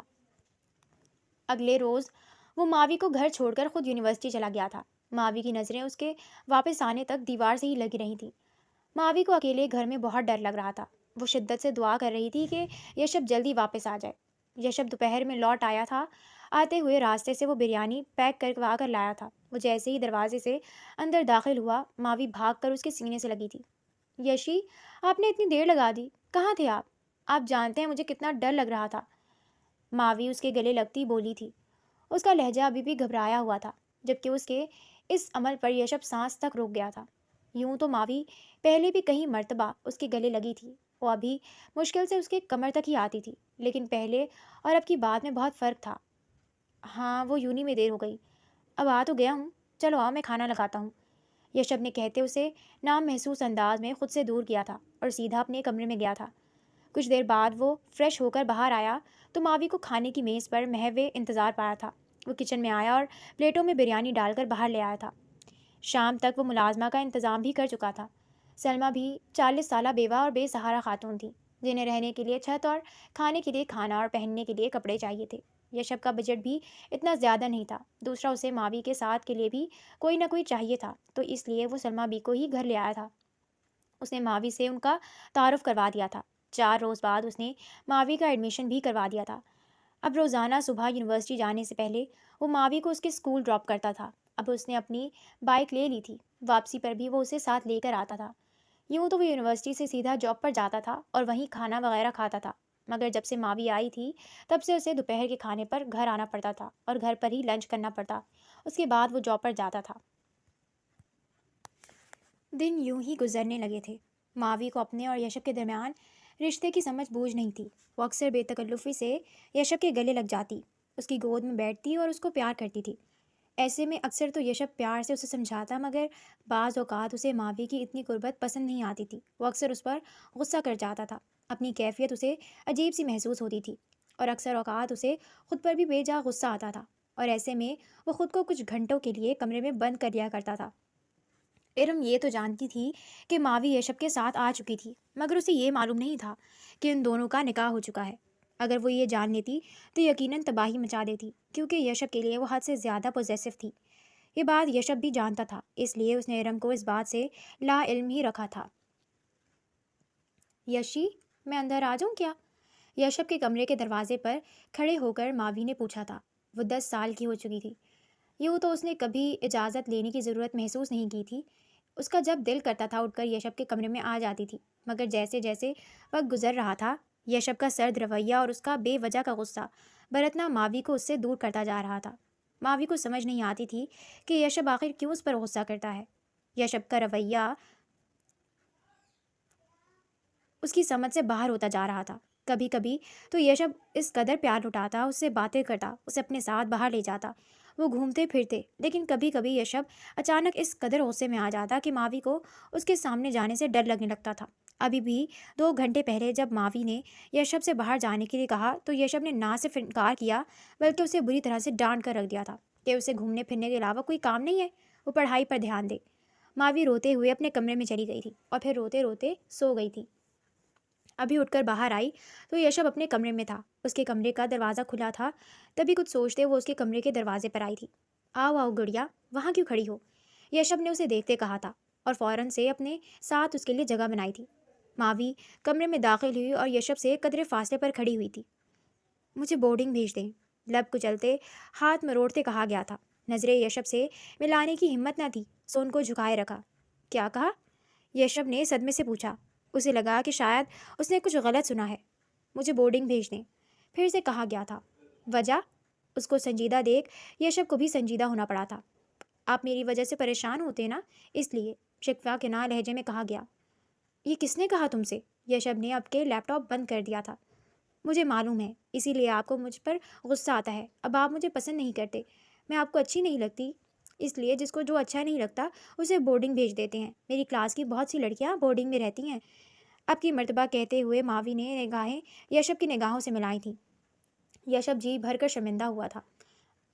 اگلے روز وہ ماوی کو گھر چھوڑ کر خود یونیورسٹی چلا گیا تھا۔ ماوی کی نظریں اس کے واپس آنے تک دیوار سے ہی لگی رہی تھیں۔ ماوی کو اکیلے گھر میں بہت ڈر لگ رہا تھا۔ وہ شدت سے دعا کر رہی تھی کہ یشب جلدی واپس آ جائے۔ یشب دوپہر میں لوٹ آیا تھا۔ آتے ہوئے راستے سے وہ بریانی پیک کروا کر لایا تھا۔ وہ جیسے ہی دروازے سے اندر داخل ہوا، ماوی بھاگ کر اس کے سینے سے لگی تھی۔ یشی، آپ نے اتنی دیر لگا دی، کہاں تھے آپ؟ آپ جانتے ہیں مجھے کتنا ڈر لگ رہا تھا، ماوی اس کے گلے لگتی بولی تھی۔ اس کا لہجہ ابھی بھی گھبرایا ہوا تھا، جبکہ اس کے اس عمل پر یشب سانس تک روک گیا تھا۔ یوں تو ماوی پہلے بھی کئی مرتبہ اس کے گلے لگی تھی، وہ ابھی مشکل سے اس کے کمر تک ہی آتی تھی، لیکن پہلے اور اب کی بات میں بہت فرق تھا۔ ہاں، وہ یونی میں دیر ہو گئی، اب آ تو گیا ہوں، چلو آؤ میں کھانا لگاتا ہوں، یشب نے کہتے اسے نام محسوس انداز میں خود سے دور کیا تھا اور سیدھا اپنے کمرے میں گیا تھا۔ کچھ دیر بعد وہ فریش ہو کر باہر آیا تو ماوی کو کھانے کی میز پر محوے انتظار پایا تھا۔ وہ کچن میں آیا اور پلیٹوں میں بریانی ڈال کر باہر لے آیا تھا۔ شام تک وہ ملازمہ کا انتظام بھی کر چکا تھا۔ سلمہ بھی 40 سالہ بیوہ اور بے سہارا خاتون تھی، جنہیں رہنے کے لیے چھت اور کھانے کے لیے کھانا اور پہننے کے لیے کپڑے چاہیے تھے۔ یشب کا بجٹ بھی اتنا زیادہ نہیں تھا، دوسرا اسے ماوی کے ساتھ کے لیے بھی کوئی نہ کوئی چاہیے تھا، تو اس لیے وہ سلمہ بی کو ہی گھر لے آیا تھا۔ اس نے ماوی سے ان کا تعارف کروا دیا تھا۔ 4 روز بعد اس نے ماوی کا ایڈمیشن بھی کروا دیا تھا۔ اب روزانہ صبح یونیورسٹی جانے سے پہلے وہ ماوی کو اس کے اسکول ڈراپ کرتا تھا۔ اب اس نے اپنی بائک لے لی تھی، واپسی پر بھی وہ اسے ساتھ لے کر آتا تھا۔ یوں تو وہ یونیورسٹی سے سیدھا جاب پر جاتا تھا اور وہیں کھانا وغیرہ کھاتا تھا، مگر جب سے ماوی آئی تھی تب سے اسے دوپہر کے کھانے پر گھر آنا پڑتا تھا اور گھر پر ہی لنچ کرنا پڑتا، اس کے بعد وہ جاب پر جاتا تھا۔ دن یوں ہی گزرنے لگے تھے۔ ماوی کو اپنے اور یشب کے درمیان رشتے کی سمجھ بوجھ نہیں تھی۔ وہ اکثر بے تکلفی سے یشب کے گلے لگ جاتی، اس کی گود میں بیٹھتی اور اس کو پیار کرتی تھی۔ ایسے میں اکثر تو یشب پیار سے اسے سمجھاتا، مگر بعض اوقات اسے ماوی کی اتنی قربت پسند نہیں آتی تھی۔ وہ اکثر اس پر غصہ کر جاتا تھا، اپنی کیفیت اسے عجیب سی محسوس ہوتی تھی، اور اکثر اوقات اسے خود پر بھی بے جا غصہ آتا تھا، اور ایسے میں وہ خود کو کچھ گھنٹوں کے لیے کمرے میں بند کر لیا کرتا تھا۔ ارم یہ تو جانتی تھی کہ ماوی یشب کے ساتھ آ چکی تھی، مگر اسے یہ معلوم نہیں تھا کہ ان دونوں کا نکاح ہو چکا ہے۔ اگر وہ یہ جان لیتی تو یقیناً تباہی مچا دیتی، کیونکہ یشب کے لیے وہ حد سے زیادہ پوزیسو تھی۔ یہ بات یشب بھی جانتا تھا، اس لیے اس نے ارم کو اس بات سے لا علم ہی رکھا تھا۔ یشی، میں اندر آ جاؤں کیا؟ یشب کے کمرے کے دروازے پر کھڑے ہو کر ماوی نے پوچھا تھا۔ وہ 10 سال کی ہو چکی تھی۔ یوں تو اس نے کبھی اجازت لینے کی ضرورت محسوس نہیں کی تھی۔ اس کا جب دل کرتا تھا اٹھ کر یشب کے کمرے میں آ جاتی تھی، مگر جیسے جیسے وقت گزر رہا تھا، یشب کا سرد رویہ اور اس کا بے وجہ کا غصہ برتنا ماوی کو اس سے دور کرتا جا رہا تھا۔ ماوی کو سمجھ نہیں آتی تھی کہ یشب آخر کیوں اس پر غصہ کرتا ہے۔ یشب کا رویہ اس کی سمجھ سے باہر ہوتا جا رہا تھا۔ کبھی کبھی تو یشب اس قدر پیار لٹاتا، اس سے باتیں کرتا، اسے اپنے ساتھ باہر لے جاتا، وہ گھومتے پھرتے، لیکن کبھی کبھی یشب اچانک اس قدر غصے میں آ جاتا کہ ماوی کو اس کے سامنے جانے سے ڈر لگنے لگتا تھا۔ ابھی بھی 2 گھنٹے پہلے جب ماوی نے یشب سے باہر جانے کے لیے کہا تو یشب نے نہ صرف انکار کیا بلکہ اسے بری طرح سے ڈانٹ کر رکھ دیا تھا کہ اسے گھومنے پھرنے کے علاوہ کوئی کام نہیں ہے، وہ پڑھائی پر دھیان دے۔ ماوی روتے ہوئے اپنے کمرے میں چلی گئی تھی اور پھر روتے روتے سو گئی تھی۔ ابھی اٹھ کر باہر آئی تو یشب اپنے کمرے میں تھا، اس کے کمرے کا دروازہ کھلا تھا۔ تبھی کچھ سوچتے وہ اس کے کمرے کے دروازے پر آئی تھی۔ آؤ آؤ گڑیا، وہاں کیوں کھڑی ہو؟ یشب نے اسے دیکھتے کہا تھا اور فوراً سے اپنے ساتھ اس کے لیے جگہ بنائی تھی۔ ماوی کمرے میں داخل ہوئی اور یشب سے قدرے فاصلے پر کھڑی ہوئی تھی۔ مجھے بورڈنگ بھیج دیں، لب کچلتے ہاتھ مروڑتے کہا گیا تھا۔ نظریں یشب سے ملانے کی ہمت نہ تھی، سو ان کو جھکائے رکھا۔ کیا کہا؟ یشب نے صدمے سے پوچھا۔ اسے لگا کہ شاید اس نے کچھ غلط سنا ہے۔ مجھے بورڈنگ بھیج دیں، پھر سے کہا گیا تھا۔ وجہ؟ اس کو سنجیدہ دیکھ یشب کو بھی سنجیدہ ہونا پڑا تھا۔ آپ میری وجہ سے پریشان ہوتے نا، اس لیے، شکوہ کے نا لہجے میں کہا گیا۔ یہ کس نے کہا تم سے؟ یشب نے اب کے لیپ ٹاپ بند کر دیا تھا۔ مجھے معلوم ہے، اسی لیے آپ کو مجھ پر غصہ آتا ہے۔ اب آپ مجھے پسند نہیں کرتے، میں آپ کو اچھی نہیں لگتی، اس لیے جس کو جو اچھا نہیں لگتا اسے بورڈنگ بھیج دیتے ہیں۔ میری کلاس کی بہت سی لڑکیاں بورڈنگ میں رہتی ہیں۔ اب کی مرتبہ کہتے ہوئے ماوی نے نگاہیں یشب کی نگاہوں سے ملائی تھیں۔ یشب جی بھر کر شرمندہ ہوا تھا۔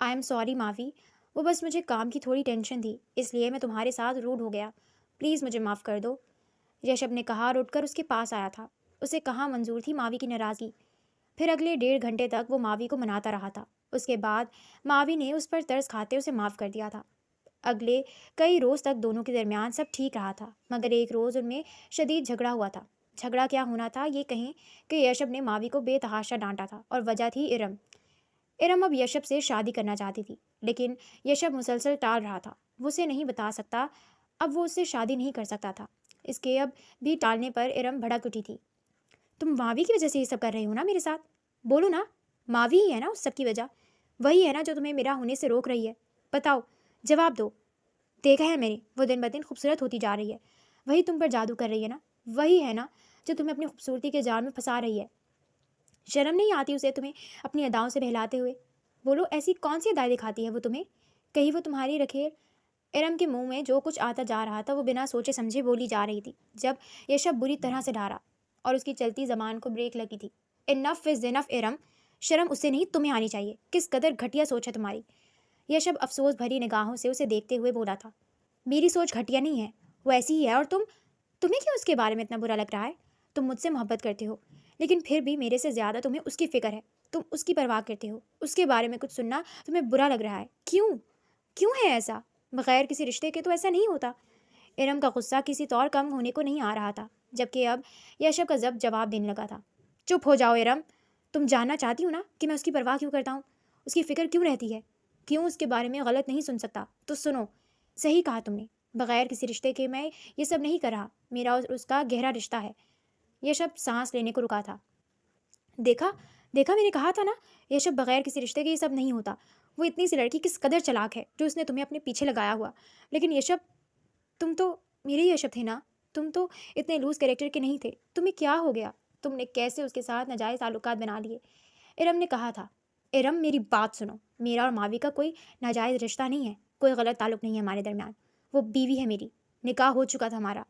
آئی ایم سوری ماوی، وہ بس مجھے کام کی تھوڑی ٹینشن تھی، اس لیے میں تمہارے ساتھ روڈ ہو گیا، پلیز مجھے معاف کر دو، یشب نے کہا اور اٹھ کر اس کے پاس آیا تھا۔ اسے کہاں منظور تھی ماوی کی ناراضگی۔ پھر اگلے 1.5 گھنٹے تک وہ ماوی کو مناتا رہا تھا۔ اس کے بعد ماوی نے اس پر ترس کھاتے اسے معاف کر دیا تھا۔ اگلے کئی روز تک دونوں کے درمیان سب ٹھیک رہا تھا، مگر ایک روز ان میں شدید جھگڑا ہوا تھا۔ جھگڑا کیا ہونا تھا، یہ کہیں کہ یشب نے ماوی کو بے تحاشا ڈانٹا تھا، اور وجہ تھی ارم۔ ارم اب یشب سے شادی کرنا چاہتی تھی، لیکن یشب مسلسل ٹال رہا تھا۔ وہ اسے نہیں بتا سکتا، اب وہ اس سے شادی نہیں کر سکتا تھا، اس کے اب بھی ٹالنے پر ارم بھڑک اٹھی تھی۔ تم ماوی کی وجہ سے یہ سب کر رہے ہو نا میرے ساتھ؟ بولو نا، ماوی ہی ہے نا اس سب کی وجہ، وہی ہے نا جو تمہیں میرا ہونے سے روک رہی ہے، بتاؤ، جواب دو۔ دیکھا ہے میں نے، وہ دن بدن خوبصورت ہوتی جا رہی ہے، وہی تم پر جادو کر رہی ہے نا، وہی ہے نا جو تمہیں اپنی خوبصورتی کے جال میں پھنسا رہی ہے۔ شرم نہیں آتی اسے تمہیں اپنی اداؤں سے بہلاتے ہوئے؟ بولو، ایسی کون سی ادائیں دکھاتی ہے وہ تمہیں؟ کہیں وہ تمہاری رکھے؟ ارم کے منہ میں جو کچھ آتا جا رہا تھا وہ بنا سوچے سمجھے بولی جا رہی تھی جب یشب بری طرح سے ڈھارا اور اس کی چلتی زبان کو بریک لگی تھی۔ انف از انف ارم، شرم اسے نہیں تمہیں آنی چاہیے، کس قدر گھٹیا سوچ ہے تمہاری۔ یشب افسوس بھری نگاہوں سے اسے دیکھتے ہوئے بولا تھا، میری سوچ گھٹیا نہیں ہے، وہ ایسی ہی ہے، اور تمہیں کیوں اس کے بارے میں اتنا برا لگ رہا ہے؟ تم مجھ سے محبت کرتے ہو لیکن پھر بھی میرے سے زیادہ تمہیں اس کی فکر ہے، تم اس کی پرواہ کرتے ہو، اس کے بارے میں کچھ سننا تمہیں برا لگ رہا ہے، کیوں ہے ایسا؟ بغیر کسی رشتے کے تو ایسا نہیں ہوتا۔ ارم کا غصہ کسی طور کم ہونے کو نہیں آ رہا تھا جبکہ اب یشب کا ضبط جواب دینے لگا تھا۔ چپ ہو جاؤ ارم، تم جاننا چاہتی ہو نا کہ میں اس کی پرواہ کیوں کرتا ہوں، اس کی فکر کیوں رہتی ہے، کیوں اس کے بارے میں غلط نہیں سن سکتا؟ تو سنو، صحیح کہا تم نے، بغیر کسی رشتے کے میں یہ سب نہیں کر رہا، میرا اور اس کا گہرا رشتہ ہے۔ یشب سانس لینے کو رکا تھا۔ دیکھا میں نے کہا تھا نا، یشب بغیر کسی رشتے کے یہ سب نہیں ہوتا۔ وہ اتنی سی لڑکی کس قدر چلاک ہے جو اس نے تمہیں اپنے پیچھے لگایا ہوا، لیکن یشب، تم تو میرے ہی یشب تھے نا، تم تو اتنے لوز کریکٹر کے نہیں تھے، تمہیں کیا ہو گیا؟ تم نے کیسے اس کے ساتھ ناجائز تعلقات بنا لیے؟ ارم نے کہا تھا۔ ارم میری بات سنو، میرا اور ماوی کا کوئی ناجائز رشتہ نہیں ہے، کوئی غلط تعلق نہیں ہے ہمارے درمیان، وہ بیوی ہے میری، نکاح ہو چکا تھا ہمارا۔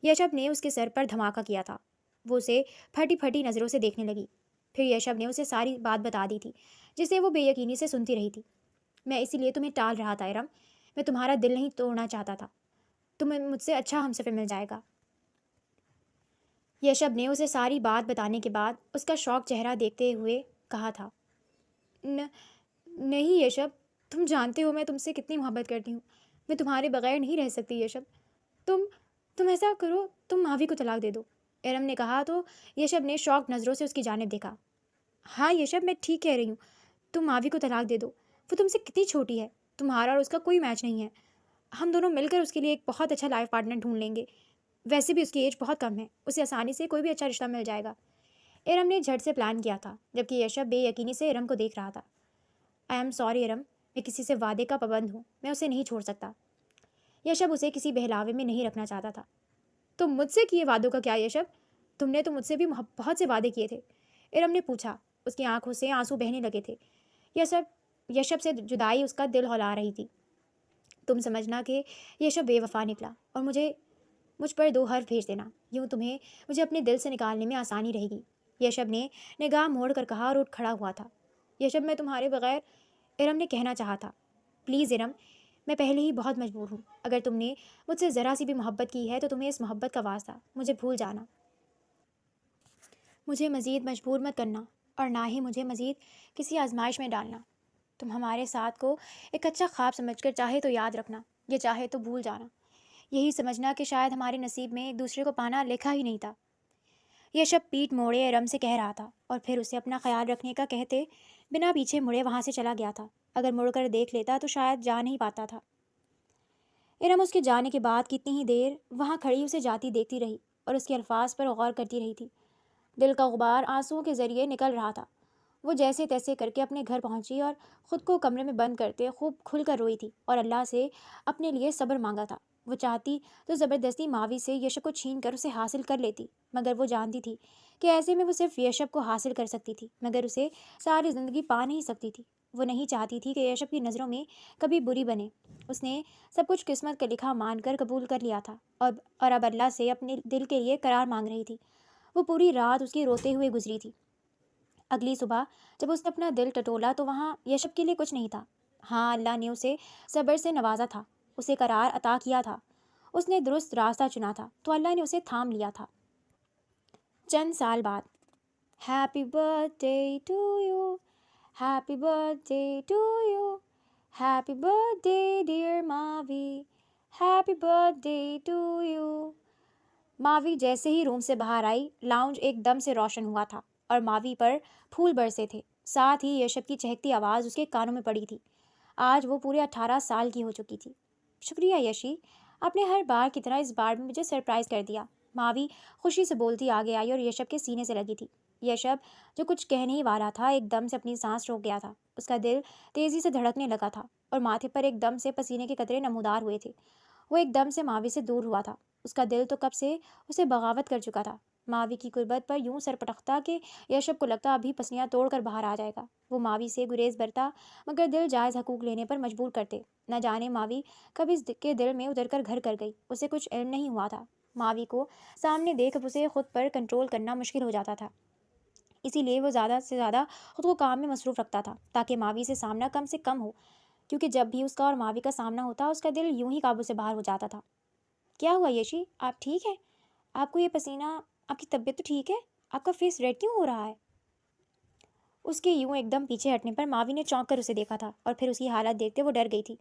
یشب نے اس کے سر پر دھماکہ کیا تھا، وہ اسے پھٹی پھٹی نظروں سے دیکھنے لگی۔ پھر یشب نے اسے ساری بات بتا دی تھی جسے وہ بے یقینی سے سنتی رہی تھی۔ میں اسی لیے تمہیں ٹال رہا تھا ارم، میں تمہارا دل نہیں توڑنا چاہتا تھا، تمہیں مجھ سے اچھا ہمسفر مل جائے گا۔ یشب نے اسے ساری بات بتانے کے بعد اس کا شوق چہرہ دیکھتے ہوئے کہا تھا، نہیں یشب، تم جانتے ہو میں تم سے کتنی محبت کرتی ہوں، میں تمہارے بغیر نہیں رہ سکتی یشب، تم ایسا کرو، تم ماوی کو طلاق دے دو۔ ارم نے کہا تو یشب نے شوق نظروں سے اس کی جانب دیکھا۔ ہاں یشب، میں ٹھیک کہہ رہی ہوں، تم ماوی کو طلاق دے دو، وہ تم سے کتنی چھوٹی ہے، تمہارا اور اس کا کوئی میچ نہیں ہے، ہم دونوں مل کر اس کے لیے ایک بہت اچھا لائف پارٹنر ڈھونڈ لیں گے، ویسے بھی اس کی ایج بہت کم ہے، اسے آسانی سے کوئی بھی اچھا رشتہ مل جائے گا۔ ارم نے جھٹ سے پلان کیا تھا جبکہ یشب بے یقینی سے ارم کو دیکھ رہا تھا۔ آئی ایم سوری ارم، میں کسی سے وعدے کا پابند ہوں، میں اسے نہیں چھوڑ سکتا۔ یشب اسے کسی بہلاوے میں نہیں رکھنا چاہتا تھا۔ تم مجھ سے کیے وعدوں کا کیا یشب؟ تم نے تو مجھ سے بھی بہت سے وعدے کیے تھے، ارم نے پوچھا۔ اس کی آنکھوں سے آنسو بہنے لگے تھے۔ یشب سے جدائی اس کا دل ہلا رہی تھی۔ تم سمجھنا کہ یشب بے وفا نکلا اور مجھ پر 2 حرف بھیج دینا، یوں تمہیں مجھے اپنے دل سے نکالنے میں آسانی رہے گی۔ یشب نے نگاہ موڑ کر کہا اور اٹھ کھڑا ہوا تھا۔ یشب، میں تمہارے بغیر، ارم نے کہنا چاہا تھا۔ پلیز ارم، میں پہلے ہی بہت مجبور ہوں، اگر تم نے مجھ سے ذرا سی بھی محبت کی ہے تو تمہیں اس محبت کا واسطہ، مجھے بھول جانا، مجھے مزید مجبور مت کرنا اور نہ ہی مجھے مزید کسی آزمائش میں ڈالنا۔ تم ہمارے ساتھ کو ایک اچھا خواب سمجھ کر چاہے تو یاد رکھنا، یہ چاہے تو بھول جانا، یہی سمجھنا کہ شاید ہمارے نصیب میں ایک دوسرے کو پانا لکھا ہی نہیں تھا۔ یشب پیٹ موڑے ارم سے کہہ رہا تھا اور پھر اسے اپنا خیال رکھنے کا کہتے بنا پیچھے مڑے وہاں سے چلا گیا تھا۔ اگر مڑ کر دیکھ لیتا تو شاید جا نہیں پاتا تھا۔ ارم اس کے جانے کے بعد کتنی ہی دیر وہاں کھڑی اسے جاتی دیکھتی رہی اور اس کے الفاظ پر غور کرتی رہی تھی۔ دل کا غبار آنسوؤں کے ذریعے نکل رہا تھا۔ وہ جیسے تیسے کر کے اپنے گھر پہنچی اور خود کو کمرے میں بند کرتے خوب کھل کر روئی تھی اور اللہ سے اپنے لیے صبر مانگا تھا۔ وہ چاہتی تو زبردستی ماوی سے یشب کو چھین کر اسے حاصل کر لیتی، مگر وہ جانتی تھی کہ ایسے میں وہ صرف یشب کو حاصل کر سکتی تھی مگر اسے ساری زندگی پا نہیں سکتی تھی۔ وہ نہیں چاہتی تھی کہ یشب کی نظروں میں کبھی بری بنے۔ اس نے سب کچھ قسمت کا لکھا مان کر قبول کر لیا تھا اور اب اللہ سے اپنے دل کے لیے قرار مانگ رہی تھی۔ وہ پوری رات اس کی روتے ہوئے گزری تھی۔ اگلی صبح جب اس نے اپنا دل ٹٹولا تو وہاں یشب کے لیے کچھ نہیں تھا۔ ہاں، اللہ نے اسے صبر سے نوازا تھا، اسے قرار عطا کیا تھا، اس نے درست راستہ چنا تھا تو اللہ نے اسے تھام لیا تھا۔ چند سال بعد، happy birthday to you, happy birthday to you, happy birthday dear Mavi, happy birthday to you. Mavi جیسے ہی روم سے باہر آئی، لاؤنج ایک دم سے روشن ہوا تھا اور ماوی پر پھول برسے تھے، ساتھ ہی یشب کی چہکتی آواز اس کے کانوں میں پڑی تھی۔ آج وہ پورے 18 سال کی ہو چکی تھی۔ شکریہ یشی، آپ نے ہر بار کی طرح اس بار بھی مجھے سرپرائز کر دیا۔ ماوی خوشی سے بولتی آگے آئی اور یشب کے سینے سے لگی تھی۔ یشب جو کچھ کہنے ہی والا تھا ایک دم سے اپنی سانس روک گیا تھا۔ اس کا دل تیزی سے دھڑکنے لگا تھا اور ماتھے پر ایک دم سے پسینے کے قطرے نمودار ہوئے تھے۔ وہ ایک دم سے ماوی سے دور ہوا تھا۔ اس کا دل تو کب سے اسے بغاوت کر چکا تھا۔ ماوی کی قربت پر یوں سر پٹکتا کہ یشب کو لگتا ابھی پسلیاں توڑ کر باہر آ جائے گا۔ وہ ماوی سے گریز برتا مگر دل جائز حقوق لینے پر مجبور کرتے۔ نہ جانے ماوی کب اس کے دل میں اتر کر گھر کر گئی، اسے کچھ علم نہیں ہوا تھا۔ ماوی کو سامنے دیکھ اسے خود پر کنٹرول کرنا مشکل ہو جاتا تھا، اسی لیے وہ زیادہ سے زیادہ خود کو کام میں مصروف رکھتا تھا تاکہ ماوی سے سامنا کم سے کم ہو، کیونکہ جب بھی اس کا اور ماوی کا سامنا ہوتا اس کا دل یوں ہی قابو سے باہر ہو جاتا تھا۔ کیا ہوا یشی، آپ ٹھیک ہیں؟ آپ کو یہ پسینہ، آپ کی طبیعت تو ٹھیک ہے؟ آپ کا فیس ریڈ کیوں ہو رہا ہے؟ اس کے یوں ایک دم پیچھے ہٹنے پر ماوی نے چونک کر اسے دیکھا تھا اور پھر اس کی حالت دیکھتے وہ ڈر گئی تھی۔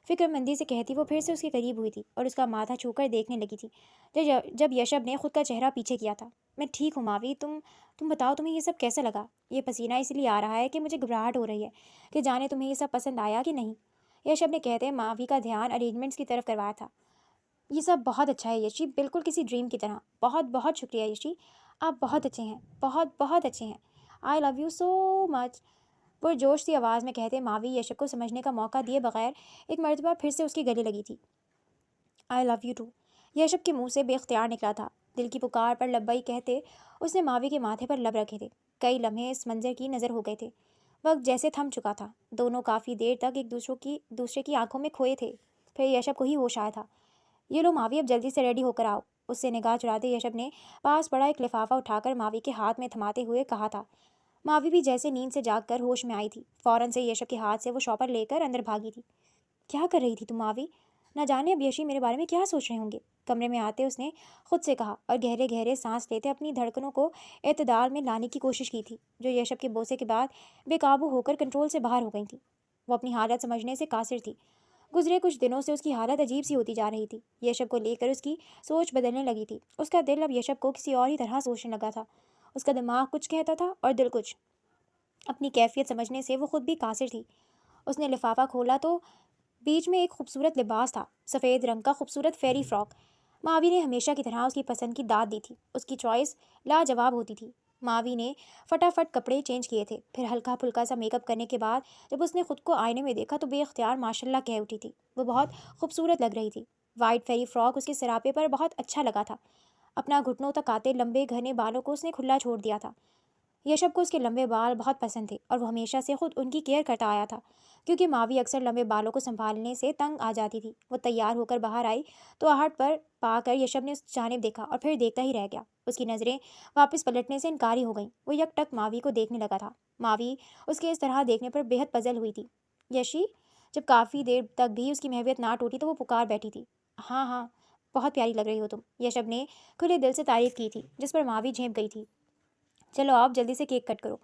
فکر مندی سے کہتی وہ پھر سے اس کے قریب ہوئی تھی اور اس کا ماتھا چھو کر دیکھنے لگی تھی۔ جب یشب نے خود کا چہرہ پیچھے کیا تھا۔ میں ٹھیک ہوں ماوی، تم بتاؤ تمہیں یہ سب کیسا لگا؟ یہ پسینہ اس لیے آ رہا ہے کہ مجھے گھبراہٹ ہو رہی ہے کہ جانے تمہیں یہ سب پسند آیا کہ نہیں۔ یشب نے کہتے ماوی کا دھیان ارینجمنٹس کی طرف کروایا تھا۔ یہ سب بہت اچھا ہے یشی، بالکل کسی ڈریم کی طرح۔ بہت بہت شکریہ یشی، آپ بہت اچھے ہیں، بہت بہت اچھے ہیں۔ آئی لو یو سو مچ، پرجوش سی آواز میں کہتے ماوی یشب کو سمجھنے کا موقع دیے بغیر ایک مرتبہ پھر سے اس کے گلے لگی تھی۔ آئی لو یو ٹو، یشب کے منہ سے بے اختیار نکلا تھا۔ دل کی پکار پر لبیک کہتے اس نے ماوی کے ماتھے پر لب رکھے تھے۔ کئی لمحے اس منظر کی نظر ہو گئے تھے۔ وقت جیسے تھم چکا تھا۔ دونوں کافی دیر تک ایک دوسرے کی آنکھوں میں کھوئے تھے۔ پھر یشب کو ہی ہوش آیا تھا۔ یہ لو ماوی، اب جلدی سے ریڈی ہو کر آؤ۔ اس سے نگاہ چراتے یشب نے پاس پڑا ایک لفافہ اٹھا کر ماوی کے ہاتھ میں تھماتے ہوئے کہا تھا۔ ماوی بھی جیسے نیند سے جاگ کر ہوش میں آئی تھی، فوراً سے یشب کے ہاتھ سے وہ شاپر لے کر اندر بھاگی تھی۔ کیا کر رہی تھی تم ماوی؟ نہ جانے اب یشی میرے بارے میں کیا سوچ رہے ہوں گے، کمرے میں آتے اس نے خود سے کہا اور گہرے گہرے سانس لیتے اپنی دھڑکنوں کو اعتدال میں لانے کی کوشش کی تھی، جو یشب کے بوسے کے بعد بے قابو ہو کر کنٹرول سے باہر ہو گئی تھی۔ وہ اپنی حالت سمجھنے سے قاصر تھی۔ گزرے کچھ دنوں سے اس کی حالت عجیب سی ہوتی جا رہی تھی۔ یشب کو لے کر اس کی سوچ بدلنے لگی تھی۔ اس کا دل اب یشب کو کسی اور ہی طرح سوچنے لگا تھا۔ اس کا دماغ کچھ کہتا تھا اور دل کچھ۔ اپنی کیفیت سمجھنے سے وہ خود بھی قاصر تھی۔ اس نے لفافہ کھولا تو بیچ میں ایک خوبصورت لباس تھا، سفید رنگ کا خوبصورت فیری فراک۔ ماوی نے ہمیشہ کی طرح اس کی پسند کی داد دی تھی۔ اس کی چوائس لاجواب ہوتی تھی۔ ماوی نے فٹافٹ کپڑے چینج کیے تھے، پھر ہلکا پھلکا سا میک اپ کرنے کے بعد جب اس نے خود کو آئینے میں دیکھا تو بے اختیار ماشاء اللہ کہہ اٹھی تھی۔ وہ بہت خوبصورت لگ رہی تھی۔ وائٹ فیری فراک اس کے سراپے پر بہت اچھا لگا تھا۔ اپنا گھٹنوں تک آتے لمبے گھنے بالوں کو اس نے کھلا چھوڑ دیا تھا۔ یشب کو اس کے لمبے بال بہت پسند تھے اور وہ ہمیشہ سے خود ان کی کیئر کرتا آیا تھا، کیونکہ ماوی اکثر لمبے بالوں کو سنبھالنے سے تنگ آ جاتی تھی۔ وہ تیار ہو کر باہر آئی تو آہٹ پر پا کر یشب نے اس جانب دیکھا اور پھر دیکھتا ہی رہ گیا۔ اس کی نظریں واپس پلٹنے سے انکاری ہو گئیں۔ وہ یک ٹک ماوی کو دیکھنے لگا تھا۔ ماوی اس کے اس طرح دیکھنے پر بے حد پزل ہوئی تھی۔ یشی، جب کافی دیر تک بھی اس کی محویت نہ ٹوٹی تو وہ پکار بیٹھی تھی۔ ہاں ہاں، بہت پیاری لگ رہی ہو تم، یشب نے کھلے دل سے تعریف کی تھی، جس پر ماوی جھینپ گئی تھی۔ چلو آپ جلدی سے کیک کٹ کرو،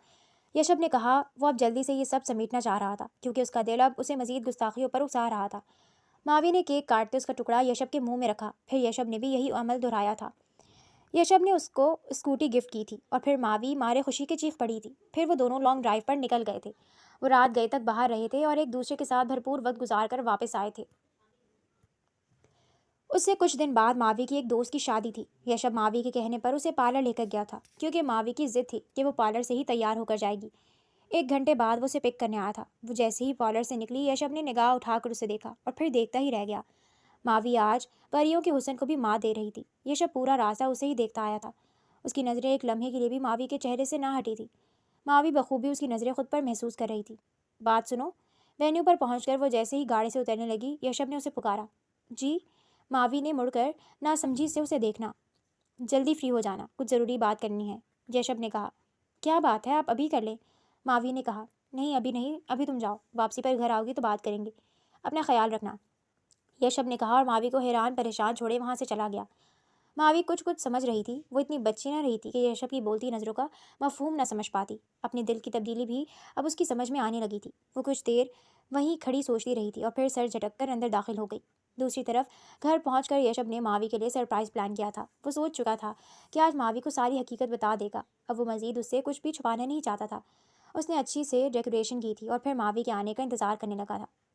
یشب نے کہا۔ وہ اب جلدی سے یہ سب سمیٹنا چاہ رہا تھا کیونکہ اس کا دل اب اسے مزید گستاخیوں پر اکسا رہا تھا۔ ماوی نے کیک کاٹتے اس کا ٹکڑا یشب کے منہ میں رکھا، پھر یشب نے بھی یہی عمل دہرایا تھا۔ یشب نے اس کو اسکوٹی گفٹ کی تھی اور پھر ماوی مارے خوشی کے چیخ پڑی تھی۔ پھر وہ دونوں لانگ ڈرائیو پر نکل گئے تھے۔ وہ رات گئے تک باہر رہے تھے اور ایک دوسرے کے ساتھ بھرپور وقت گزار کر واپس آئے تھے۔ اس سے کچھ دن بعد ماوی کی ایک دوست کی شادی تھی۔ یشب ماوی کے کہنے پر اسے پارلر لے کر گیا تھا، کیونکہ ماوی کی ضد تھی کہ وہ پارلر سے ہی تیار ہو کر جائے گی۔ 1 گھنٹے بعد وہ اسے پک کرنے آیا تھا۔ وہ جیسے ہی پارلر سے نکلی یشب نے نگاہ اٹھا کر اسے دیکھا اور پھر دیکھتا ہی رہ گیا۔ ماوی آج پریوں کے حسن کو بھی مات دے رہی تھی۔ یشب پورا راستہ اسے ہی دیکھتا آیا تھا۔ اس کی نظریں ایک لمحے کے لیے بھی ماوی کے چہرے سے نہ ہٹی تھی۔ ماوی بخوبی اس کی نظریں خود پر محسوس کر رہی تھی۔ بات سنو، وینیو پر پہنچ کر وہ جیسے ہی گاڑی سے اترنے لگی یشب نے اسے پکارا۔ جی؟ ماوی نے مڑ کر ناسمجھی سے اسے دیکھنا۔ جلدی فری ہو جانا، کچھ ضروری بات کرنی ہے، یشب نے کہا۔ کیا بات ہے، آپ ابھی کر لیں، ماوی نے کہا۔ نہیں ابھی نہیں، ابھی تم جاؤ، واپسی پر گھر آؤ گی تو بات کریں گے، اپنا خیال رکھنا، یشب نے کہا اور ماوی کو حیران پریشان چھوڑے وہاں سے چلا گیا۔ ماوی کچھ سمجھ رہی تھی۔ وہ اتنی بچی نہ رہی تھی کہ یشب کی بولتی نظروں کا مفہوم نہ سمجھ پاتی۔ اپنے دل کی تبدیلی بھی اب اس کی سمجھ میں آنے لگی تھی۔ وہ کچھ دیر وہیں کھڑی سوچتی رہی تھی اور پھر سر جھٹک کر اندر داخل ہو گئی۔ دوسری طرف گھر پہنچ کر یشب نے ماوی کے لیے سرپرائز پلان کیا تھا۔ وہ سوچ چکا تھا کہ آج ماوی کو ساری حقیقت بتا دے گا۔ اب وہ مزید اس سے کچھ بھی چھپانا نہیں چاہتا تھا۔ اس نے اچھی سے ڈیکوریشن کی تھی اور پھر ماوی کے آنے کا انتظار کرنے لگا تھا۔